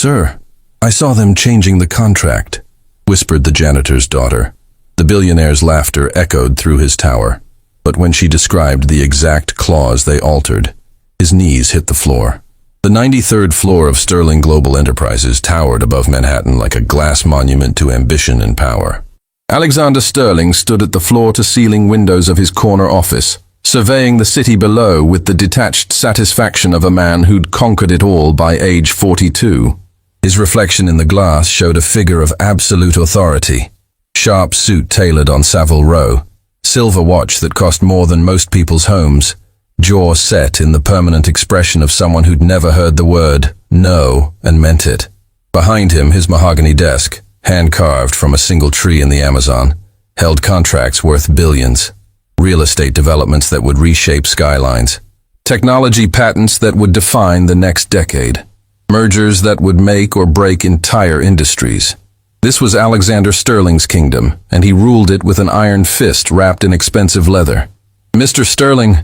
"Sir, I saw them changing the contract," whispered the janitor's daughter. The billionaire's laughter echoed through his tower, but when she described the exact clause they altered, his knees hit the floor. The 93rd floor of Sterling Global Enterprises towered above Manhattan like a glass monument to ambition and power. Alexander Sterling stood at the floor-to-ceiling windows of his corner office, surveying the city below with the detached satisfaction of a man who'd conquered it all by age 42. His reflection in the glass showed a figure of absolute authority. Sharp suit tailored on Savile Row, silver watch that cost more than most people's homes, jaw set in the permanent expression of someone who'd never heard the word no and meant it. Behind him, his mahogany desk, hand-carved from a single tree in the Amazon, held contracts worth billions, real estate developments that would reshape skylines, technology patents that would define the next decade, mergers that would make or break entire industries. This was Alexander Sterling's kingdom, and he ruled it with an iron fist wrapped in expensive leather. "Mr. Sterling,"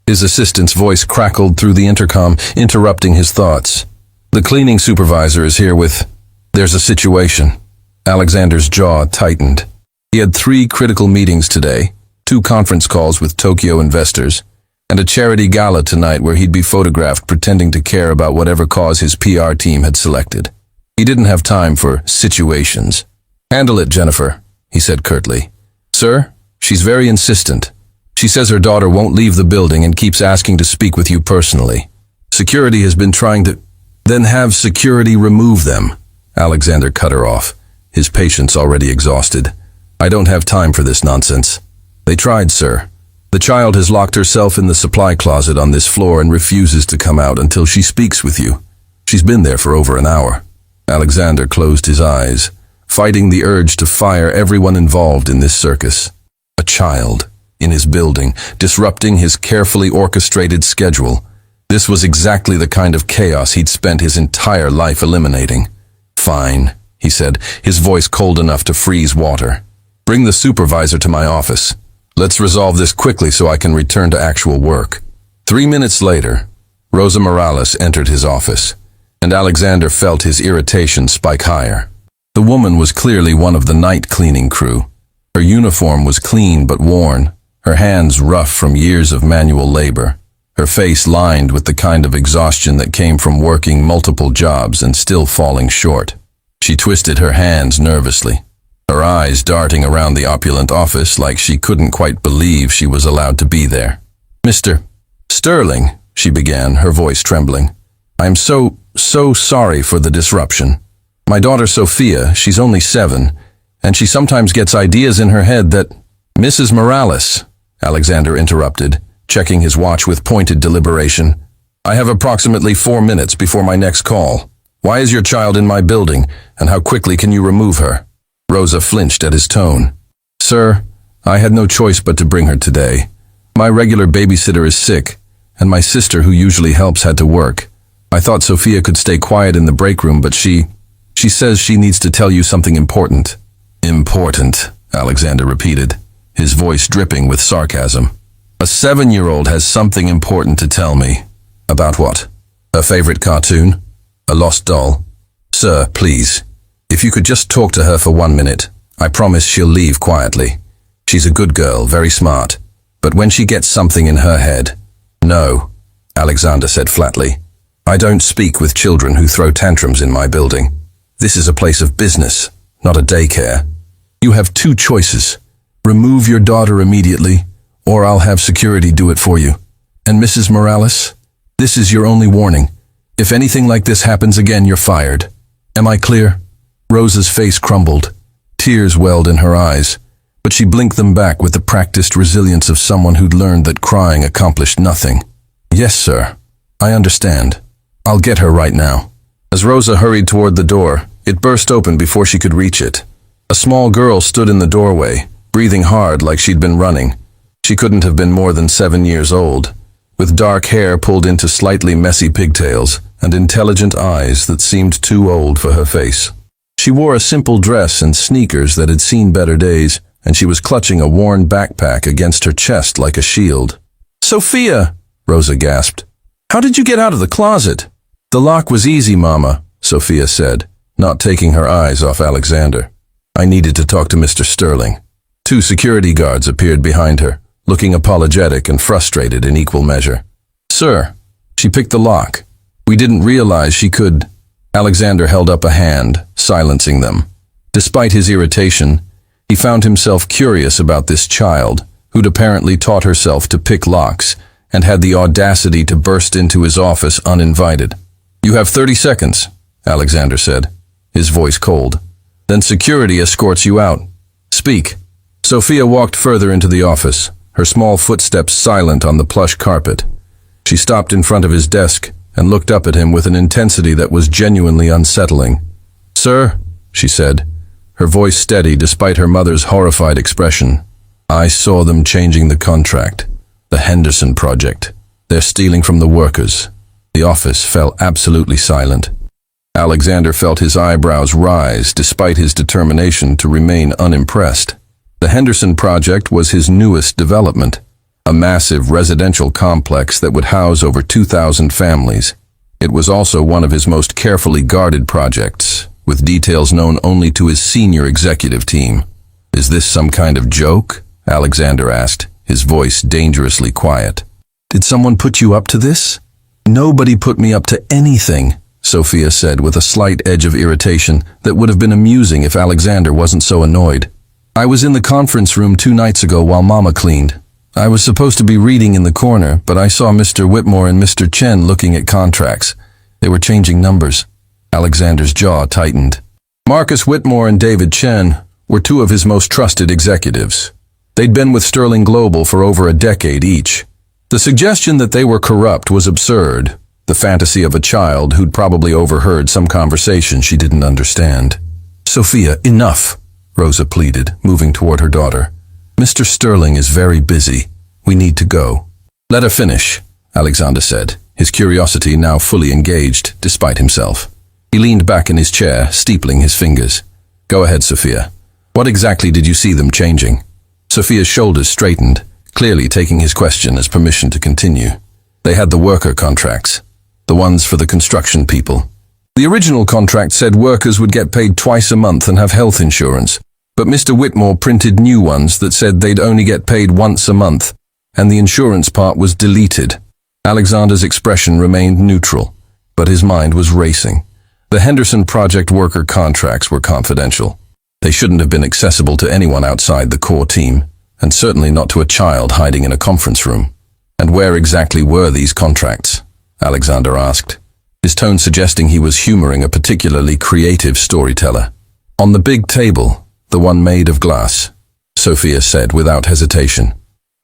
his assistant's voice crackled through the intercom, interrupting his thoughts. "The cleaning supervisor is here with... There's a situation." Alexander's jaw tightened. He had 3 critical meetings today, 2 conference calls with Tokyo investors, and a charity gala tonight where he'd be photographed pretending to care about whatever cause his PR team had selected. He didn't have time for situations. "Handle it, Jennifer," he said curtly. "Sir, she's very insistent. She says her daughter won't leave the building and keeps asking to speak with you personally. Security has been trying to..." "Then have security remove them," Alexander cut her off, his patience already exhausted. "I don't have time for this nonsense." "They tried, sir. The child has locked herself in the supply closet on this floor and refuses to come out until she speaks with you. She's been there for over an hour." Alexander closed his eyes, fighting the urge to fire everyone involved in this circus. A child in his building, disrupting his carefully orchestrated schedule. This was exactly the kind of chaos he'd spent his entire life eliminating. "Fine," he said, his voice cold enough to freeze water. "Bring the supervisor to my office. Let's resolve this quickly so I can return to actual work." 3 minutes later, Rosa Morales entered his office, and Alexander felt his irritation spike higher. The woman was clearly one of the night cleaning crew. Her uniform was clean but worn, her hands rough from years of manual labor, her face lined with the kind of exhaustion that came from working multiple jobs and still falling short. She twisted her hands nervously, her eyes darting around the opulent office like she couldn't quite believe she was allowed to be there. "Mr. Sterling," she began, her voice trembling. "I'm so sorry for the disruption. My daughter Sophia, she's only 7, and she sometimes gets ideas in her head that..." "Mrs. Morales," Alexander interrupted, checking his watch with pointed deliberation. "I have approximately 4 minutes before my next call. Why is your child in my building, and how quickly can you remove her?" Rosa flinched at his tone. "Sir, I had no choice but to bring her today. My regular babysitter is sick, and my sister, who usually helps, had to work. I thought Sophia could stay quiet in the break room, but she says she needs to tell you something important." "Important," Alexander repeated, his voice dripping with sarcasm. "A 7-year-old has something important to tell me. About what? Her favorite cartoon? A lost doll? Sir, please, if you could just talk to her for 1 minute, I promise she'll leave quietly. She's a good girl, very smart, but when she gets something in her head..." "No," Alexander said flatly. "I don't speak with children who throw tantrums in my building. This is a place of business, not a daycare. You have 2 choices. Remove your daughter immediately, or I'll have security do it for you. And Mrs. Morales, this is your only warning. If anything like this happens again, you're fired. Am I clear?" Rosa's face crumbled. Tears welled in her eyes, but she blinked them back with the practiced resilience of someone who'd learned that crying accomplished nothing. "Yes, sir. I understand. I'll get her right now." As Rosa hurried toward the door, it burst open before she could reach it. A small girl stood in the doorway, breathing hard like she'd been running. She couldn't have been more than 7 years old, with dark hair pulled into slightly messy pigtails and intelligent eyes that seemed too old for her face. She wore a simple dress and sneakers that had seen better days, and she was clutching a worn backpack against her chest like a shield. "Sophia!" Rosa gasped. "How did you get out of the closet?" "The lock was easy, Mama," Sophia said, not taking her eyes off Alexander. I needed to talk to Mr. Sterling. 2 security guards appeared behind her, looking apologetic and frustrated in equal measure. Sir, she picked the lock. We didn't realize she could. Alexander held up a hand, silencing them. Despite his irritation, he found himself curious about this child, who'd apparently taught herself to pick locks and had the audacity to burst into his office uninvited. You have 30 seconds, Alexander said, his voice cold. Then security escorts you out. Speak. Sophia walked further into the office, her small footsteps silent on the plush carpet. She stopped in front of his desk and looked up at him with an intensity that was genuinely unsettling. Sir, she said, her voice steady despite her mother's horrified expression. I saw them changing the contract. The Henderson project. They're stealing from the workers. The office fell absolutely silent. Alexander felt his eyebrows rise despite his determination to remain unimpressed. The Henderson project was his newest development, a massive residential complex that would house over 2,000 families. It was also one of his most carefully guarded projects, with details known only to his senior executive team. Is this some kind of joke? Alexander asked, his voice dangerously quiet. Did someone put you up to this? Nobody put me up to anything, Sophia said with a slight edge of irritation that would have been amusing if Alexander wasn't so annoyed. I was in the conference room 2 nights ago while Mama cleaned. I was supposed to be reading in the corner, but I saw Mr. Whitmore and Mr. Chen looking at contracts. They were changing numbers. Alexander's jaw tightened. Marcus Whitmore and David Chen were 2 of his most trusted executives. They'd been with Sterling Global for over a decade each. The suggestion that they were corrupt was absurd, the fantasy of a child who'd probably overheard some conversation she didn't understand. Sophia, enough, Rosa pleaded, moving toward her daughter. Mr. Sterling is very busy. We need to go. Let her finish, Alexander said, his curiosity now fully engaged, despite himself. He leaned back in his chair, steepling his fingers. Go ahead, Sophia. What exactly did you see them changing? Sophia's shoulders straightened, clearly taking his question as permission to continue. They had the worker contracts, the ones for the construction people. The original contract said workers would get paid twice a month and have health insurance, but Mr. Whitmore printed new ones that said they'd only get paid once a month, and the insurance part was deleted. Alexander's expression remained neutral, but his mind was racing. The Henderson project worker contracts were confidential. They shouldn't have been accessible to anyone outside the core team, and certainly not to a child hiding in a conference room. And where exactly were these contracts? Alexander asked, his tone suggesting he was humoring a particularly creative storyteller. On the big table, the one made of glass, Sophia said without hesitation.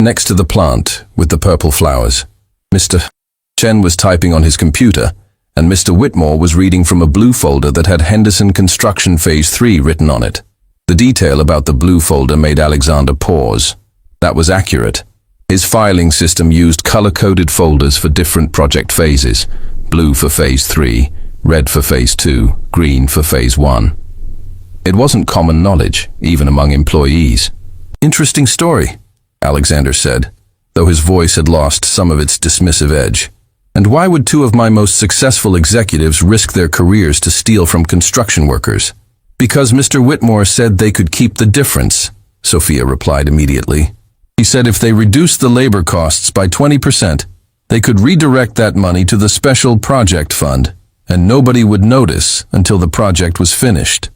Next to the plant, with the purple flowers. Mr. Chen was typing on his computer, and Mr. Whitmore was reading from a blue folder that had Henderson Construction Phase 3 written on it. The detail about the blue folder made Alexander pause. That was accurate. His filing system used color-coded folders for different project phases. Blue for Phase 3, red for Phase 2, green for Phase 1. It wasn't common knowledge, even among employees. Interesting story, Alexander said, though his voice had lost some of its dismissive edge. And why would 2 of my most successful executives risk their careers to steal from construction workers? Because Mr. Whitmore said they could keep the difference, Sophia replied immediately. He said if they reduced the labor costs by 20%, they could redirect that money to the special project fund, and nobody would notice until the project was finished.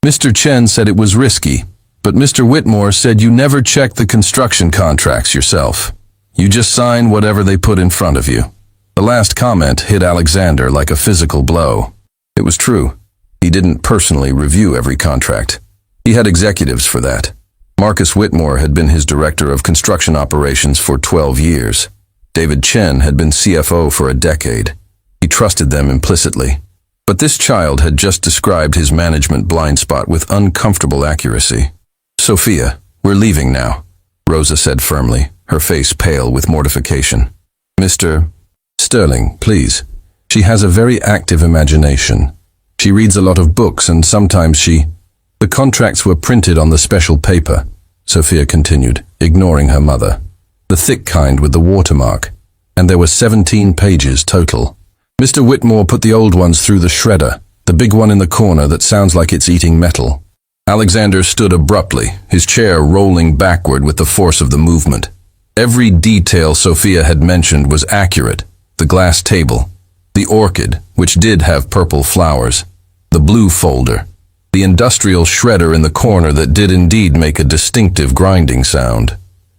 Mr. Chen said it was risky, but Mr. Whitmore said you never check the construction contracts yourself. You just sign whatever they put in front of you. The last comment hit Alexander like a physical blow. It was true. He didn't personally review every contract. He had executives for that. Marcus Whitmore had been his director of construction operations for 12 years. David Chen had been CFO for a decade. He trusted them implicitly. But this child had just described his management blind spot with uncomfortable accuracy. Sophia, we're leaving now, Rosa said firmly, her face pale with mortification. Mr. Sterling, please. She has a very active imagination. She reads a lot of books and sometimes The contracts were printed on the special paper, Sophia continued, ignoring her mother. The thick kind with the watermark. And there were 17 pages total. Mr. Whitmore put the old ones through the shredder, The big one in the corner that sounds like it's eating metal. Alexander stood abruptly, his chair rolling backward with the force of the movement. Every detail Sophia had mentioned was accurate. The glass table, the orchid, which did have purple flowers, the blue folder, the industrial shredder in the corner that did indeed make a distinctive grinding sound.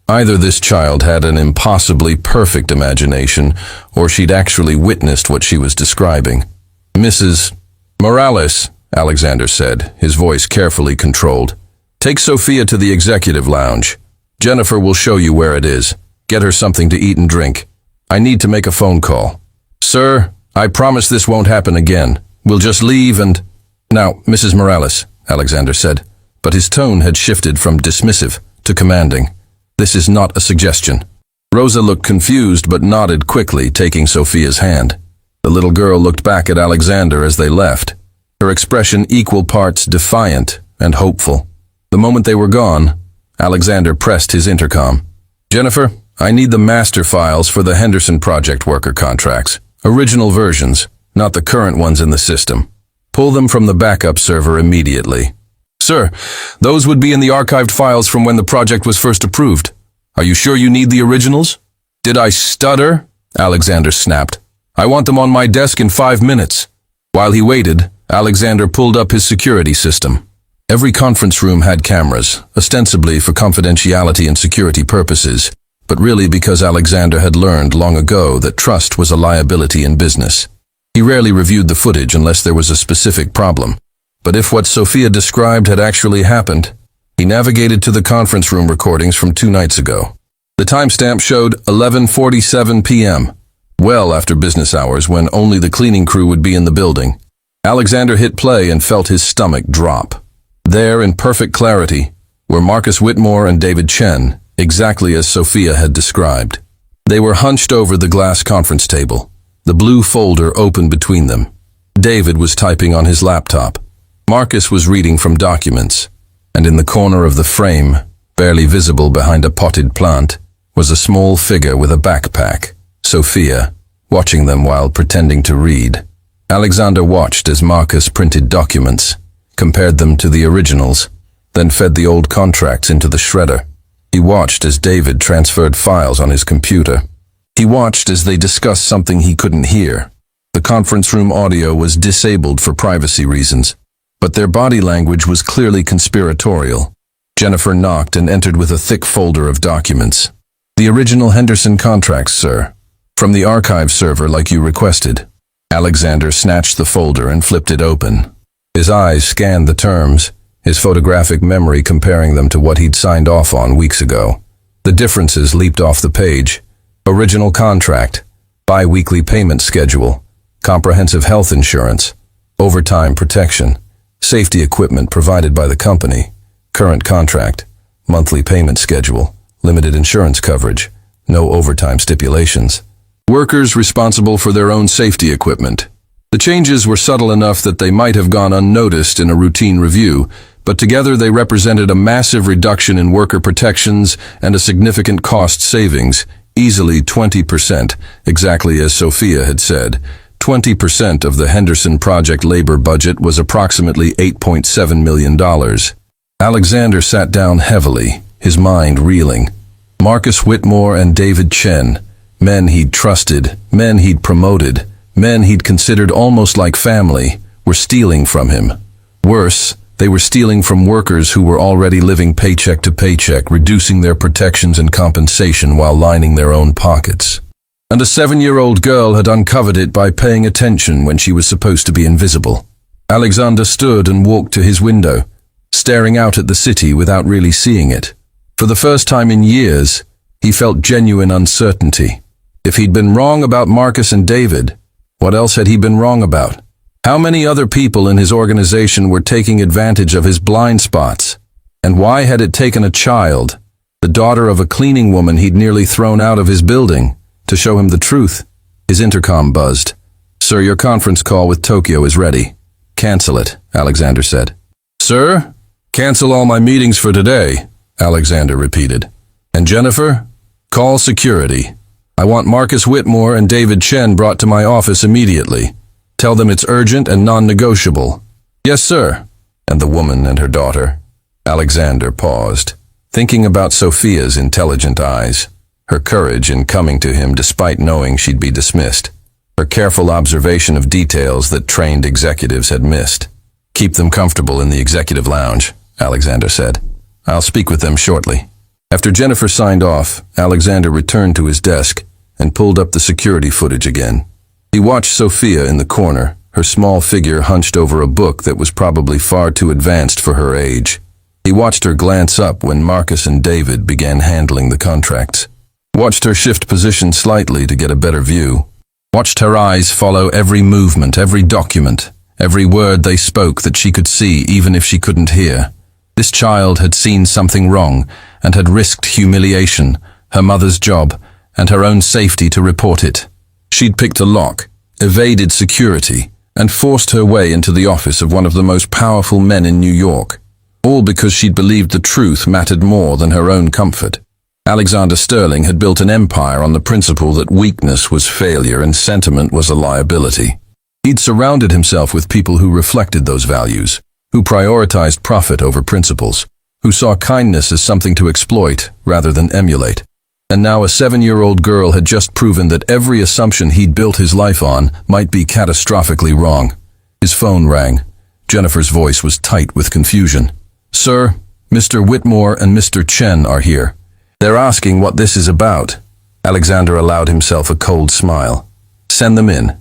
Either this child had an impossibly perfect imagination, or she'd actually witnessed what she was describing. Mrs. Morales, Alexander said, his voice carefully controlled. Take Sophia to the executive lounge. Jennifer will show you where it is. Get her something to eat and drink. I need to make a phone call. Sir, I promise this won't happen again. We'll just leave and... Now, Mrs. Morales, Alexander said, but his tone had shifted from dismissive to commanding. This is not a suggestion. Rosa looked confused but nodded quickly, taking Sophia's hand. The little girl looked back at Alexander as they left, her expression equal parts defiant and hopeful. The moment they were gone, Alexander pressed his intercom. Jennifer, I need the master files for the Henderson project worker contracts. Original versions, not the current ones in the system. Pull them from the backup server immediately. Sir, those would be in the archived files from when the project was first approved. Are you sure you need the originals? Did I stutter? Alexander snapped. I want them on my desk in 5 minutes. While he waited, Alexander pulled up his security system. Every conference room had cameras, ostensibly for confidentiality and security purposes, but really because Alexander had learned long ago that trust was a liability in business. He rarely reviewed the footage unless there was a specific problem. But if what Sophia described had actually happened, he navigated to the conference room recordings from 2 nights ago. The timestamp showed 11:47 p.m., well after business hours when only the cleaning crew would be in the building. Alexander hit play and felt his stomach drop. There, in perfect clarity, were Marcus Whitmore and David Chen, exactly as Sophia had described. They were hunched over the glass conference table, the blue folder open between them. David was typing on his laptop. Marcus was reading from documents, and in the corner of the frame, barely visible behind a potted plant, was a small figure with a backpack, Sophia, watching them while pretending to read. Alexander watched as Marcus printed documents, compared them to the originals, then fed the old contracts into the shredder. He watched as David transferred files on his computer. He watched as they discussed something he couldn't hear. The conference room audio was disabled for privacy reasons, but their body language was clearly conspiratorial. Jennifer knocked and entered with a thick folder of documents. The original Henderson contracts, sir. From the archive server like you requested. Alexander snatched the folder and flipped it open. His eyes scanned the terms, his photographic memory comparing them to what he'd signed off on weeks ago. The differences leaped off the page. Original contract, bi-weekly payment schedule, comprehensive health insurance, overtime protection, safety equipment provided by the company, current contract, monthly payment schedule, limited insurance coverage, no overtime stipulations. Workers responsible for their own safety equipment. The changes were subtle enough that they might have gone unnoticed in a routine review, but together they represented a massive reduction in worker protections and a significant cost savings, easily 20%, exactly as Sophia had said. 20% of the Henderson project labor budget was approximately $8.7 million. Alexander sat down heavily, his mind reeling. Marcus Whitmore and David Chen, men he'd trusted, men he'd promoted, men he'd considered almost like family, were stealing from him. Worse, they were stealing from workers who were already living paycheck to paycheck, reducing their protections and compensation while lining their own pockets. And a 7-year-old girl had uncovered it by paying attention when she was supposed to be invisible. Alexander stood and walked to his window, staring out at the city without really seeing it. For the first time in years, he felt genuine uncertainty. If he'd been wrong about Marcus and David, what else had he been wrong about? How many other people in his organization were taking advantage of his blind spots? And why had it taken a child, the daughter of a cleaning woman he'd nearly thrown out of his building, to show him the truth? His intercom buzzed. Sir, your conference call with Tokyo is ready. Cancel it, Alexander said. Sir? Cancel all my meetings for today, Alexander repeated. And Jennifer? Call security. I want Marcus Whitmore and David Chen brought to my office immediately. Tell them it's urgent and non-negotiable." "Yes, sir." "And the woman and her daughter?" Alexander paused, thinking about Sophia's intelligent eyes, her courage in coming to him despite knowing she'd be dismissed, her careful observation of details that trained executives had missed. "Keep them comfortable in the executive lounge," Alexander said. "I'll speak with them shortly." After Jennifer signed off, Alexander returned to his desk and pulled up the security footage again. He watched Sophia in the corner, her small figure hunched over a book that was probably far too advanced for her age. He watched her glance up when Marcus and David began handling the contracts. Watched her shift position slightly to get a better view. Watched her eyes follow every movement, every document, every word they spoke that she could see even if she couldn't hear. This child had seen something wrong and had risked humiliation, her mother's job, and her own safety to report it. She'd picked a lock, evaded security, and forced her way into the office of one of the most powerful men in New York, all because she'd believed the truth mattered more than her own comfort. Alexander Sterling had built an empire on the principle that weakness was failure and sentiment was a liability. He'd surrounded himself with people who reflected those values, who prioritized profit over principles, who saw kindness as something to exploit rather than emulate. And now a 7-year-old girl had just proven that every assumption he'd built his life on might be catastrophically wrong. His phone rang. Jennifer's voice was tight with confusion. "Sir, Mr. Whitmore and Mr. Chen are here. They're asking what this is about." Alexander allowed himself a cold smile. "Send them in.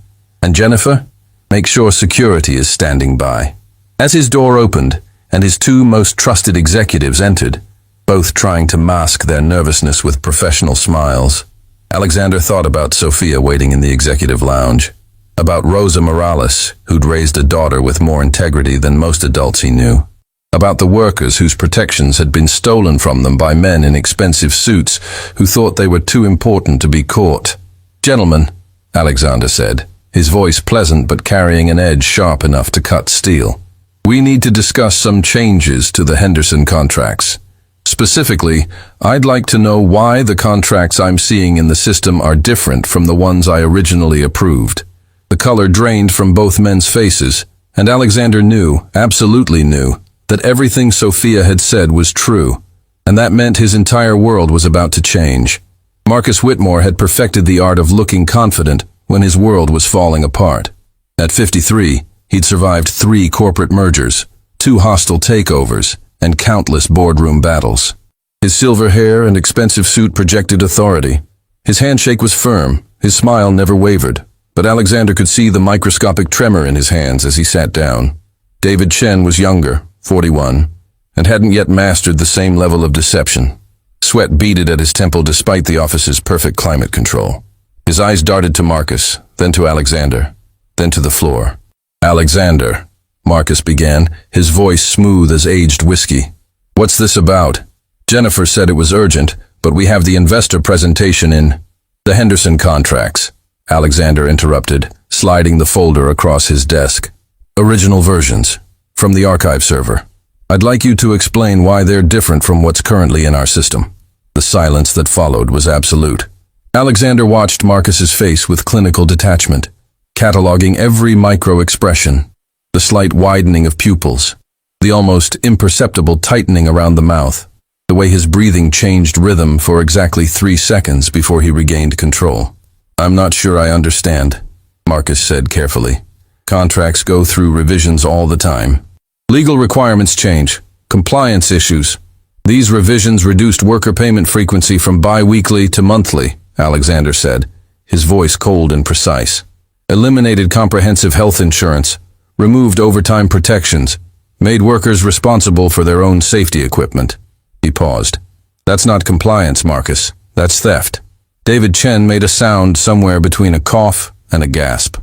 And Jennifer, make sure security is standing by." As his door opened, and his two most trusted executives entered, both trying to mask their nervousness with professional smiles, Alexander thought about Sophia waiting in the executive lounge, about Rosa Morales, who'd raised a daughter with more integrity than most adults he knew, about the workers whose protections had been stolen from them by men in expensive suits who thought they were too important to be caught. "Gentlemen," Alexander said, his voice pleasant but carrying an edge sharp enough to cut steel, "we need to discuss some changes to the Henderson contracts. Specifically, I'd like to know why the contracts I'm seeing in the system are different from the ones I originally approved." The color drained from both men's faces, and Alexander knew, absolutely knew, that everything Sophia had said was true, and that meant his entire world was about to change. Marcus Whitmore had perfected the art of looking confident when his world was falling apart. At 53, he'd survived 3 corporate mergers, 2 hostile takeovers, and countless boardroom battles. His silver hair and expensive suit projected authority. His handshake was firm, his smile never wavered, but Alexander could see the microscopic tremor in his hands as he sat down. David Chen was younger, 41, and hadn't yet mastered the same level of deception. Sweat beaded at his temple despite the office's perfect climate control. His eyes darted to Marcus, then to Alexander, then to the floor. "Alexander," Marcus began, his voice smooth as aged whiskey. "What's this about? Jennifer said it was urgent, but we have the investor presentation in the Henderson contracts," Alexander interrupted, sliding the folder across his desk. "Original versions, from the archive server. I'd like you to explain why they're different from what's currently in our system." The silence that followed was absolute. Alexander watched Marcus's face with clinical detachment, cataloging every micro-expression, the slight widening of pupils, the almost imperceptible tightening around the mouth, the way his breathing changed rhythm for exactly 3 seconds before he regained control. "I'm not sure I understand," Marcus said carefully. "Contracts go through revisions all the time. Legal requirements change, compliance issues. These revisions reduced worker payment frequency from bi-weekly to monthly," Alexander said, his voice cold and precise. "Eliminated comprehensive health insurance, removed overtime protections, made workers responsible for their own safety equipment." He paused. "That's not compliance, Marcus. That's theft." David Chen made a sound somewhere between a cough and a gasp.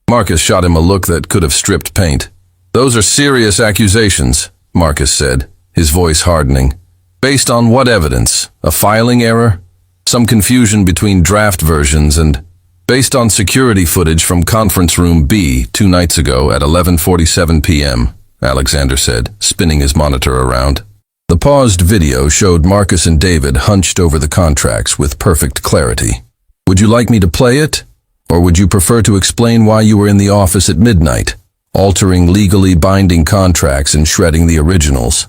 Marcus shot him a look that could have stripped paint. "Those are serious accusations," Marcus said, his voice hardening. "Based on what evidence? A filing error? Some confusion between draft versions and based on security footage from conference room B 2 nights ago at 11:47 p.m., Alexander said, spinning his monitor around. The paused video showed Marcus and David hunched over the contracts with perfect clarity. "Would you like me to play it?" Or would you prefer to explain why you were in the office at midnight, altering legally binding contracts and shredding the originals?